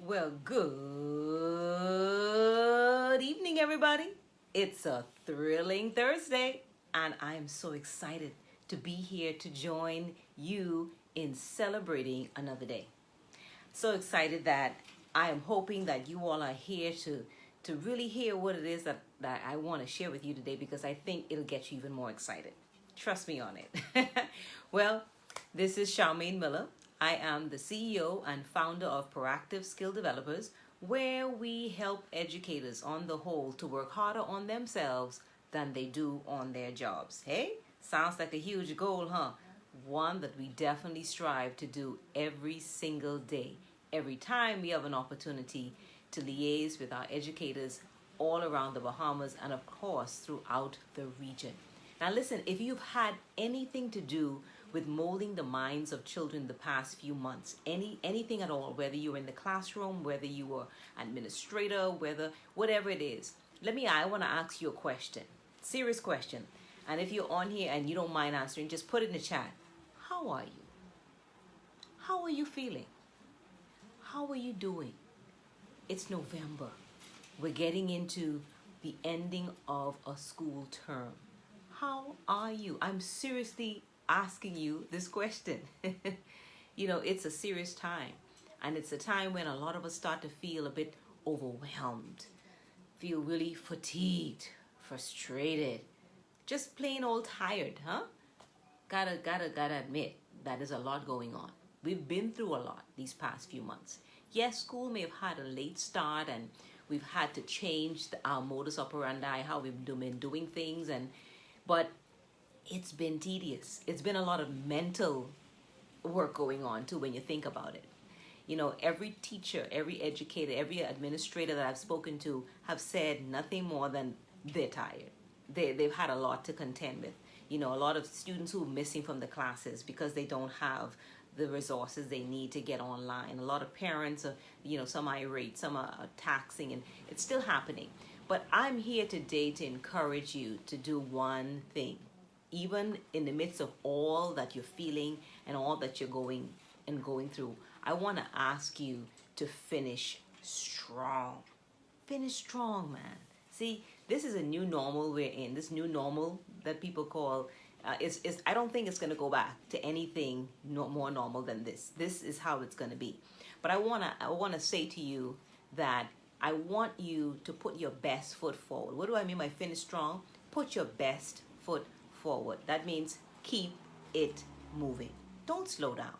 Well, good evening, everybody. It's a thrilling Thursday, and I'm so excited to be here to join you in celebrating another day. So excited that I am hoping that you all are here to really hear what it is that I want to share with you today because I think it'll get you even more excited. Trust me on it. Well, this is Charmaine Miller. I am the CEO and founder of Proactive Skill Developers, where we help educators on the whole to work harder on themselves than they do on their jobs. Hey, sounds like a huge goal, huh? One that we definitely strive to do every single day, every time we have an opportunity to liaise with our educators all around the Bahamas and, of course, throughout the region. Now, listen, if you've had anything to do with molding the minds of children the past few months, anything at all, whether you were in the classroom, whether you were administrator, whatever it is, I want to ask you a question, serious question. And if you're on here and you don't mind answering, just put it in the chat. How are you? How are you feeling? How are you doing? It's November. We're getting into the ending of a school term. How are you? I'm seriously asking you this question. It's a serious time. And it's a time when a lot of us start to feel a bit overwhelmed, feel really fatigued, frustrated, just plain old tired, huh? Gotta admit, that is a lot going on. We've been through a lot these past few months. Yes, school may have had a late start and we've had to change our modus operandi, how we've been doing things, but it's been tedious. It's been a lot of mental work going on too when you think about it. Every teacher, every educator, every administrator that I've spoken to have said nothing more than they're tired. They've had a lot to contend with. A lot of students who are missing from the classes because they don't have the resources they need to get online. A lot of parents are, some irate, some are taxing, and it's still happening. But I'm here today to encourage you to do one thing. Even in the midst of all that you're feeling and all that you're going through, I want to ask you to finish strong. Finish strong, man. See, this is a new normal we're in. This new normal that people call, I don't think it's going to go back to anything more normal than this. This is how it's going to be. But I want to say to you that I want you to put your best foot forward. What do I mean by finish strong? Put your best foot forward. That means keep it moving. Don't slow down.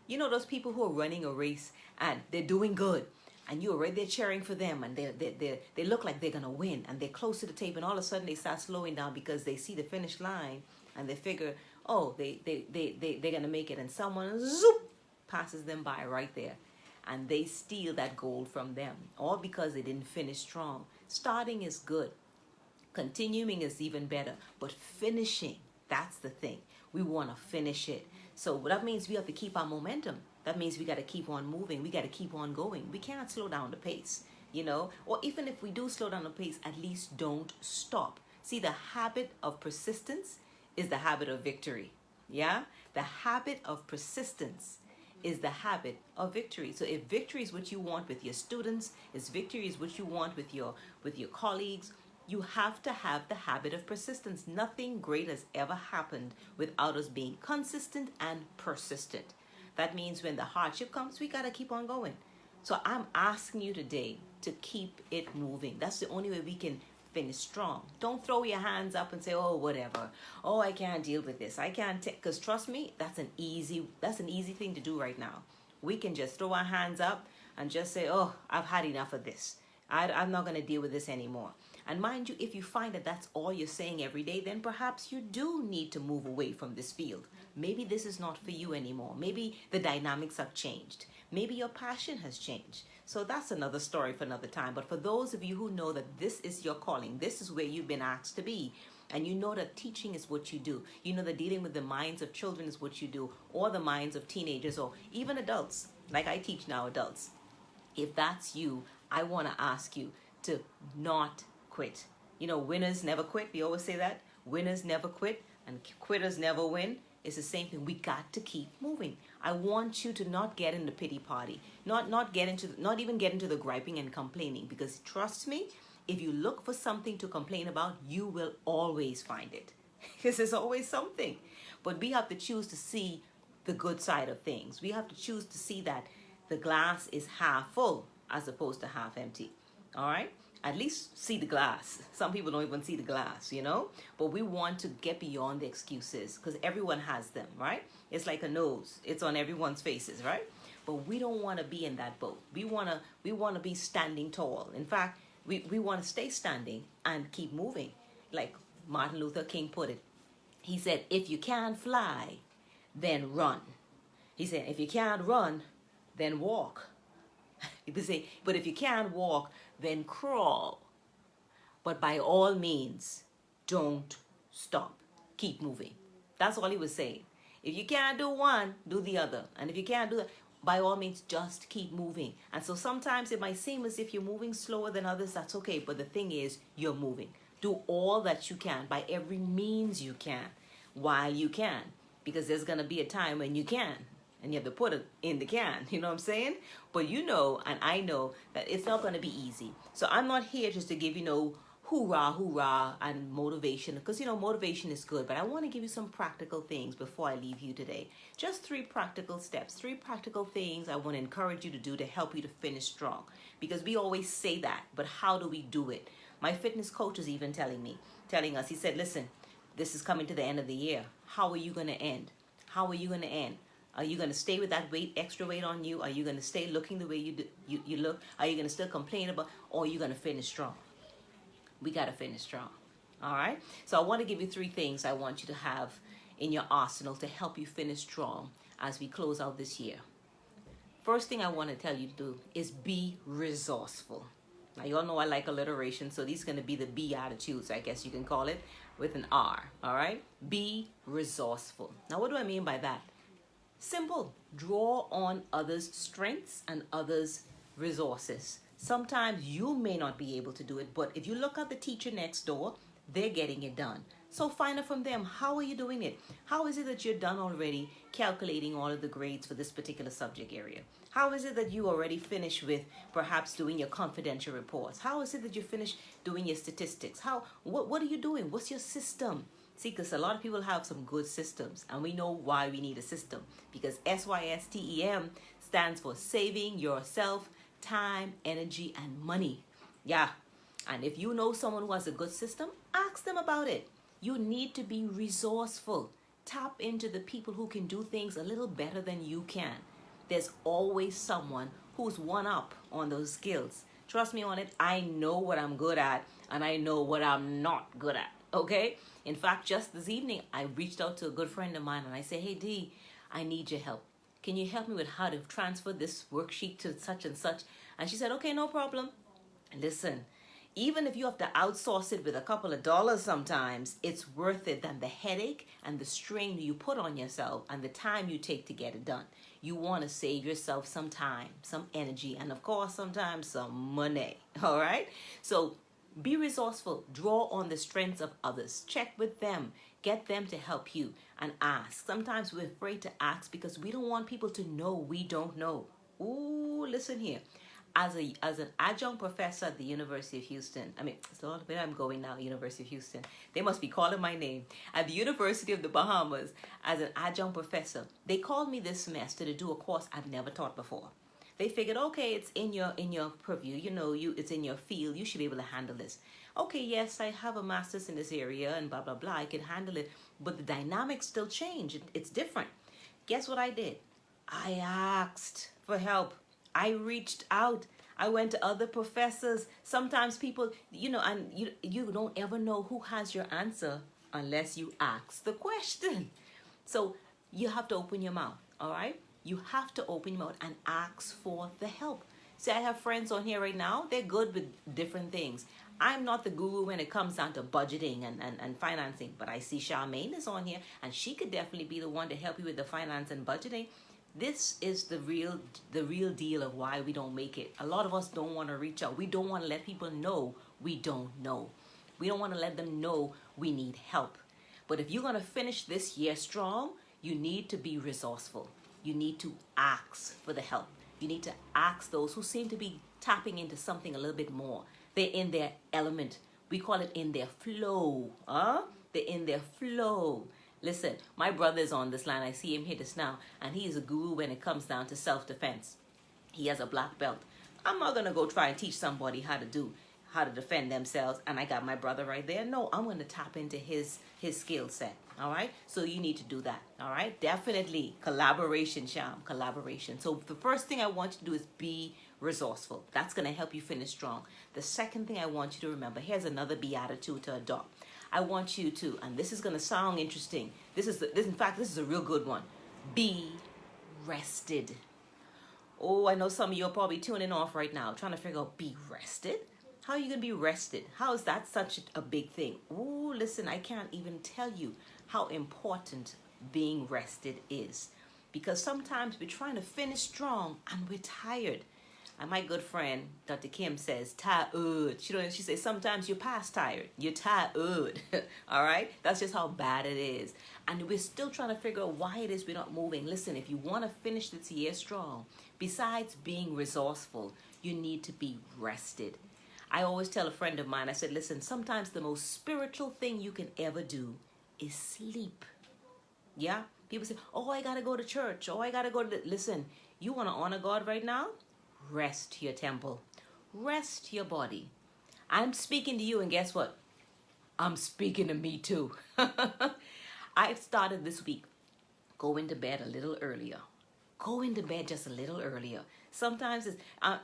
Those people who are running a race and they're doing good and you're right there cheering for them and they look like they're going to win and they're close to the tape and all of a sudden they start slowing down because they see the finish line and they figure, oh, they're going to make it, and someone zoop passes them by right there. And they steal that gold from them, all because they didn't finish strong. Starting is good. Continuing is even better. But finishing, that's the thing. We want to finish it. So that means we have to keep our momentum. That means we got to keep on moving. We got to keep on going. We can't slow down the pace, Or even if we do slow down the pace, at least don't stop. See, the habit of persistence is the habit of victory. Yeah? The habit of persistence is the habit of victory. So if victory is what you want with your students, if victory is what you want with your colleagues, you have to have the habit of persistence. Nothing great has ever happened without us being consistent and persistent. That means when the hardship comes, we got to keep on going. So I'm asking you today to keep it moving. That's the only way we can finish strong. Don't throw your hands up and say, oh, whatever. Oh, I can't deal with this. I can't take, because trust me, that's an easy thing to do right now. We can just throw our hands up and just say, oh, I've had enough of this. I'm not going to deal with this anymore. And mind you, if you find that that's all you're saying every day, then perhaps you do need to move away from this field. Maybe this is not for you anymore. Maybe the dynamics have changed. Maybe your passion has changed. So that's another story for another time. But for those of you who know that this is your calling, this is where you've been asked to be, and you know that teaching is what you do, you know that dealing with the minds of children is what you do, or the minds of teenagers, or even adults, like I teach now adults. If that's you, I want to ask you to not quit. Winners never quit. We always say that. Winners never quit and quitters never win. It's the same thing. We got to keep moving. I want you to not get in the pity party, not even get into the griping and complaining, because trust me, if you look for something to complain about, you will always find it. Because there's always something. But we have to choose to see the good side of things. We have to choose to see that the glass is half full as opposed to half empty. All right? At least see the glass. Some people don't even see the glass, you know? But we want to get beyond the excuses, because everyone has them, right? It's like a nose. It's on everyone's faces, right? But we don't want to be in that boat. We want to be standing tall. In fact, we want to stay standing and keep moving. Like Martin Luther King put it. He said, if you can't fly, then run. He said, if you can't run, then walk. He say, but if you can't walk, then crawl. But by all means, don't stop. Keep moving. That's all he was saying. If you can't do one, do the other. And if you can't do that, by all means, just keep moving. And so sometimes it might seem as if you're moving slower than others. That's okay. But the thing is, you're moving. Do all that you can by every means you can while you can. Because there's going to be a time when you can. And you have to put it in the can. You know what I'm saying? But you know, and I know, that it's not going to be easy. So I'm not here just to give you no hoorah, hoorah, and motivation. Because, you know, motivation is good. But I want to give you some practical things before I leave you today. Just 3 practical steps. 3 practical things I want to encourage you to do to help you to finish strong. Because we always say that. But how do we do it? My fitness coach is even telling us, he said, listen, this is coming to the end of the year. How are you going to end? How are you going to end? Are you going to stay with that weight, extra weight on you? Are you going to stay looking the way you look? Are you going to still complain about, or are you going to finish strong? We got to finish strong. All right? So I want to give you 3 things I want you to have in your arsenal to help you finish strong as we close out this year. First thing I want to tell you to do is be resourceful. Now, you all know I like alliteration, so these are going to be the B attitudes, I guess you can call it, with an R. All right? Be resourceful. Now, what do I mean by that? Simple. Draw on others' strengths and others' resources. Sometimes you may not be able to do it, but if you look at the teacher next door, they're getting it done. So find out from them, how are you doing it? How is it that you're done already calculating all of the grades for this particular subject area? How is it that you already finished with perhaps doing your confidential reports? How is it that you finished doing your statistics? What are you doing? What's your system? See, because a lot of people have some good systems, and we know why we need a system. Because SYSTEM stands for saving yourself time, energy, and money. Yeah. And if you know someone who has a good system, ask them about it. You need to be resourceful. Tap into the people who can do things a little better than you can. There's always someone who's one up on those skills. Trust me on it. I know what I'm good at, and I know what I'm not good at. Okay? In fact, just this evening, I reached out to a good friend of mine and I said, hey, Dee, I need your help. Can you help me with how to transfer this worksheet to such and such? And she said, okay, no problem. Listen, even if you have to outsource it with a couple of dollars sometimes, it's worth it than the headache and the strain you put on yourself and the time you take to get it done. You want to save yourself some time, some energy, and of course, sometimes some money. All right? So be resourceful. Draw on the strengths of others. Check with them. Get them to help you and ask. Sometimes we're afraid to ask because we don't want people to know we don't know. Ooh, listen here. As an adjunct professor at the University of Houston, it's a lot of where I'm going now, University of Houston. They must be calling my name. At the University of the Bahamas, as an adjunct professor, they called me this semester to do a course I've never taught before. They figured, okay, it's in your purview, it's in your field, you should be able to handle this. Okay, yes, I have a master's in this area and blah, blah, blah, I can handle it, but the dynamics still change, it's different. Guess what I did? I asked for help. I reached out. I went to other professors. Sometimes people, and you don't ever know who has your answer unless you ask the question. So you have to open your mouth, all right? You have to open your mouth and ask for the help. See, I have friends on here right now. They're good with different things. I'm not the guru when it comes down to budgeting and financing, but I see Charmaine is on here, and she could definitely be the one to help you with the finance and budgeting. This is the real deal of why we don't make it. A lot of us don't want to reach out. We don't want to let people know we don't know. We don't want to let them know we need help. But if you're going to finish this year strong, You need to be resourceful. You need to ask for the help. You need to ask those who seem to be tapping into something a little bit more. They're in their element. We call it in their flow. They're in their flow. Listen, my brother is on this line. I see him here just now, and he is a guru when it comes down to self-defense. He has a black belt. I'm not gonna go try and teach somebody how to defend themselves, and I got my brother right there. No, I'm gonna tap into his skill set. All right, so you need to do that. All right, definitely collaboration, Sham, collaboration. So the first thing I want you to do is be resourceful. That's gonna help you finish strong. The second thing I want you to remember, here's another beatitude to adopt. I want you to, and this is gonna sound interesting. In fact, this is a real good one. Be rested. Oh, I know some of you are probably tuning off right now, trying to figure out, be rested? How are you going to be rested? How is that such a big thing? Oh, listen, I can't even tell you how important being rested is. Because sometimes we're trying to finish strong and we're tired. And my good friend, Dr. Kim, says, tired. She says, sometimes you're past tired. You're tired. All right? That's just how bad it is. And we're still trying to figure out why it is we're not moving. Listen, if you want to finish this year strong, besides being resourceful, you need to be rested. I always tell a friend of mine, I said, listen, sometimes the most spiritual thing you can ever do is sleep. Yeah? People say, oh, I got to go to church. Oh, I got to go to... Listen, you want to honor God right now? Rest your temple. Rest your body. I'm speaking to you, and guess what? I'm speaking to me too. I've started this week going to bed a little earlier. Go into bed just a little earlier. Sometimes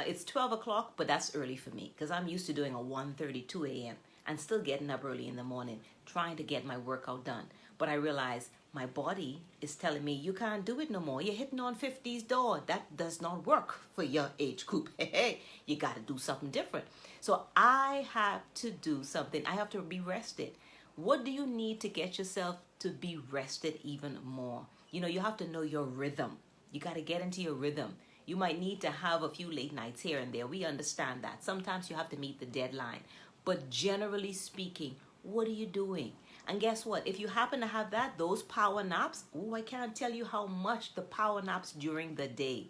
it's 12 o'clock, but that's early for me because I'm used to doing a 1:32 a.m. and still getting up early in the morning, trying to get my workout done. But I realize my body is telling me, you can't do it no more. You're hitting on 50's door. That does not work for your age group. Hey, you got to do something different. So I have to do something. I have to be rested. What do you need to get yourself to be rested even more? You know, you have to know your rhythm. You got to get into your rhythm. You might need to have a few late nights here and there. We understand that. Sometimes you have to meet the deadline. But generally speaking, what are you doing? And guess what? If you happen to have those power naps, I can't tell you how much the power naps during the day.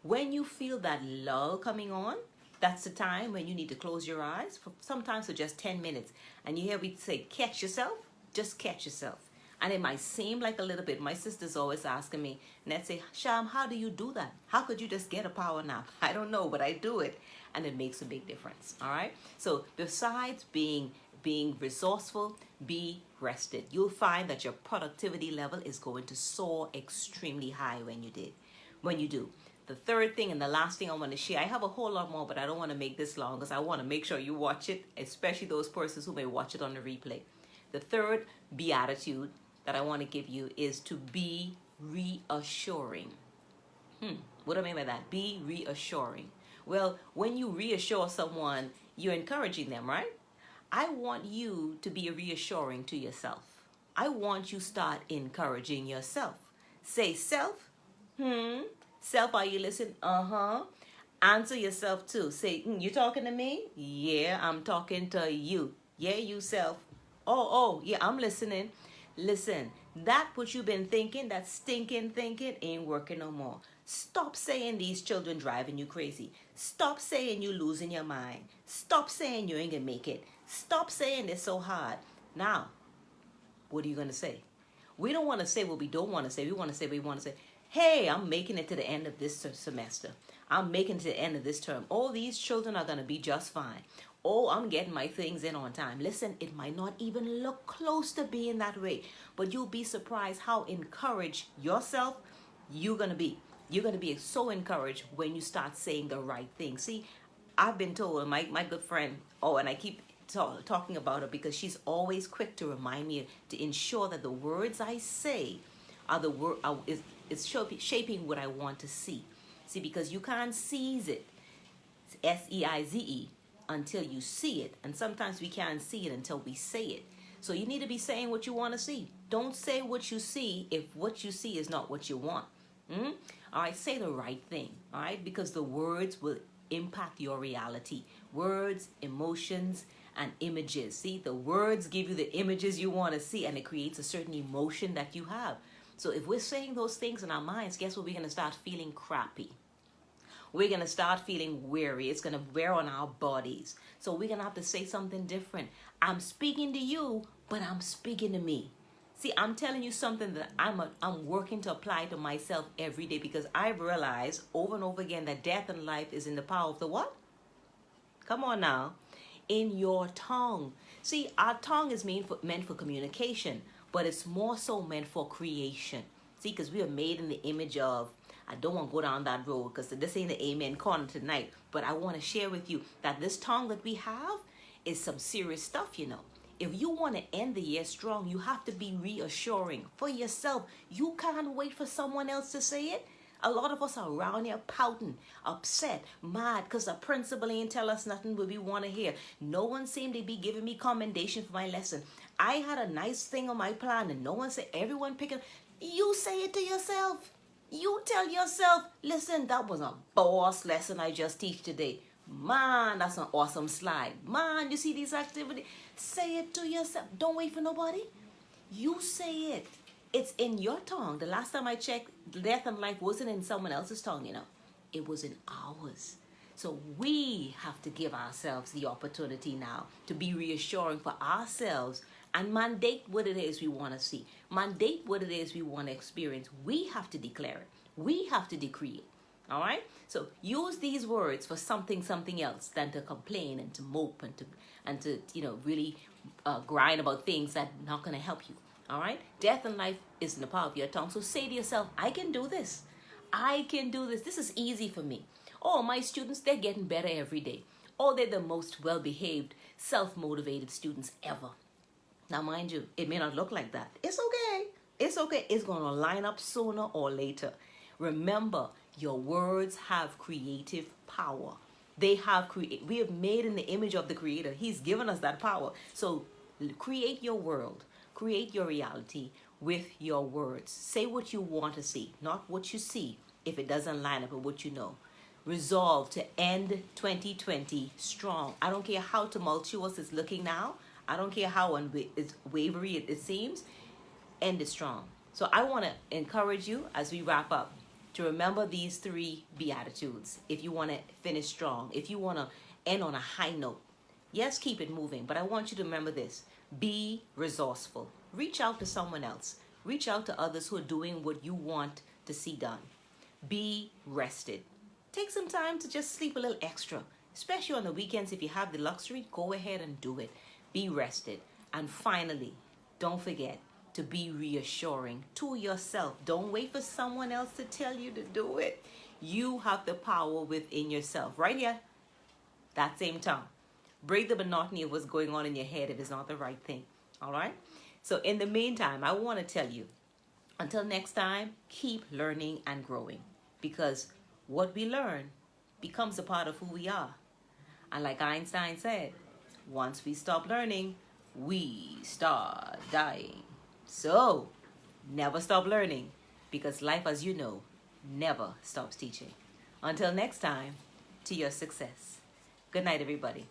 When you feel that lull coming on, that's the time when you need to close your eyes, sometimes for just 10 minutes. And you hear me say, catch yourself, just catch yourself. And it might seem like a little bit. My sister's always asking me, and they'd say, Sham, how do you do that? How could you just get a power nap? I don't know, but I do it. And it makes a big difference, all right? So besides being resourceful, be rested. You'll find that your productivity level is going to soar extremely high when you do. The third thing and the last thing I want to share, I have a whole lot more, but I don't want to make this long because I want to make sure you watch it, especially those persons who may watch it on the replay. The third beatitude that I want to give you is to be reassuring. What do I mean by that? Be reassuring. Well, when you reassure someone, you're encouraging them, right? I want you to be reassuring to yourself. I want you to start encouraging yourself. Say, self, self, are you listening? Answer yourself too. Say, you talking to me? Yeah, I'm talking to you. Yeah, you self. Oh, yeah, I'm listening. Listen, that what you've been thinking, that stinking thinking ain't working no more. Stop saying these children driving you crazy. Stop saying you losing your mind. Stop saying you ain't gonna make it. Stop saying it's so hard. Now, what are you gonna say? We don't want to say what we don't want to say. We want to say what we want to say. Hey, I'm making it to the end of this semester. I'm making it to the end of this term. All these children are gonna be just fine. Oh, I'm getting my things in on time. Listen, it might not even look close to being that way, but you'll be surprised how encouraged yourself you're going to be. You're going to be so encouraged when you start saying the right thing. See, I've been told, my good friend, and I keep talking about her because she's always quick to remind me to ensure that the words I say are the word is shaping what I want to see. See, because you can't seize it, SEIZE, until you see it. And sometimes we can't see it until we say it. So you need to be saying what you want to see. Don't say what you see if what you see is not what you want. All right, say the right thing. All right, because the words will impact your reality. Words, emotions, and images. See, the words give you the images you want to see, and it creates a certain emotion that you have. So if we're saying those things in our minds, guess what? We're going to start feeling crappy. We're going to start feeling weary. It's going to wear on our bodies. So we're going to have to say something different. I'm speaking to you, but I'm speaking to me. See, I'm telling you something that I'm working to apply to myself every day, because I've realized over and over again that death and life is in the power of the what? Come on now. In your tongue. See, our tongue is meant for communication, but it's more so meant for creation. See, because we are made in the image of, I don't want to go down that road because this ain't the amen corner tonight, but I want to share with you that this tongue that we have is some serious stuff, you know. If you want to end the year strong, you have to be reassuring for yourself. You can't wait for someone else to say it. A lot of us are around here pouting, upset, mad, because the principal ain't tell us nothing what we want to hear. No one seemed to be giving me commendation for my lesson. I had a nice thing on my plan and no one said, everyone picking. You say it to yourself. You tell yourself, listen, that was a boss lesson I just teach today. Man, that's an awesome slide. Man, you see these activities? Say it to yourself. Don't wait for nobody. You say it. It's in your tongue. The last time I checked, death and life wasn't in someone else's tongue, you know. It was in ours. So we have to give ourselves the opportunity now to be reassuring for ourselves and mandate what it is we want to see. Mandate what it is we want to experience. We have to declare it. We have to decree it. All right? So use these words for something else than to complain and to mope and to really grind about things that are not going to help you. All right? Death and life is in the power of your tongue. So say to yourself, I can do this. I can do this. This is easy for me. Oh, my students, they're getting better every day. Oh, they're the most well-behaved, self-motivated students ever. Now, mind you, it may not look like that. It's okay. It's okay. It's going to line up sooner or later. Remember, your words have creative power. We have made in the image of the Creator. He's given us that power. So create your world. Create your reality with your words. Say what you want to see, not what you see if it doesn't line up with what you know. Resolve to end 2020 strong. I don't care how tumultuous it's looking now. I don't care how wavery it seems. End it strong. So I want to encourage you as we wrap up to remember these 3 Beatitudes. If you want to finish strong, if you want to end on a high note, yes, keep it moving. But I want you to remember this. Be resourceful. Reach out to someone else. Reach out to others who are doing what you want to see done. Be rested. Take some time to just sleep a little extra. Especially on the weekends, if you have the luxury, go ahead and do it. Be rested. And finally, don't forget to be reassuring to yourself. Don't wait for someone else to tell you to do it. You have the power within yourself. Right here, that same tongue. Break the monotony of what's going on in your head if it's not the right thing. All right? So in the meantime, I want to tell you, until next time, keep learning and growing. Because what we learn becomes a part of who we are. And like Einstein said, once we stop learning, we start dying. So, never stop learning, because life, as you know, never stops teaching. Until next time, to your success. Good night, everybody.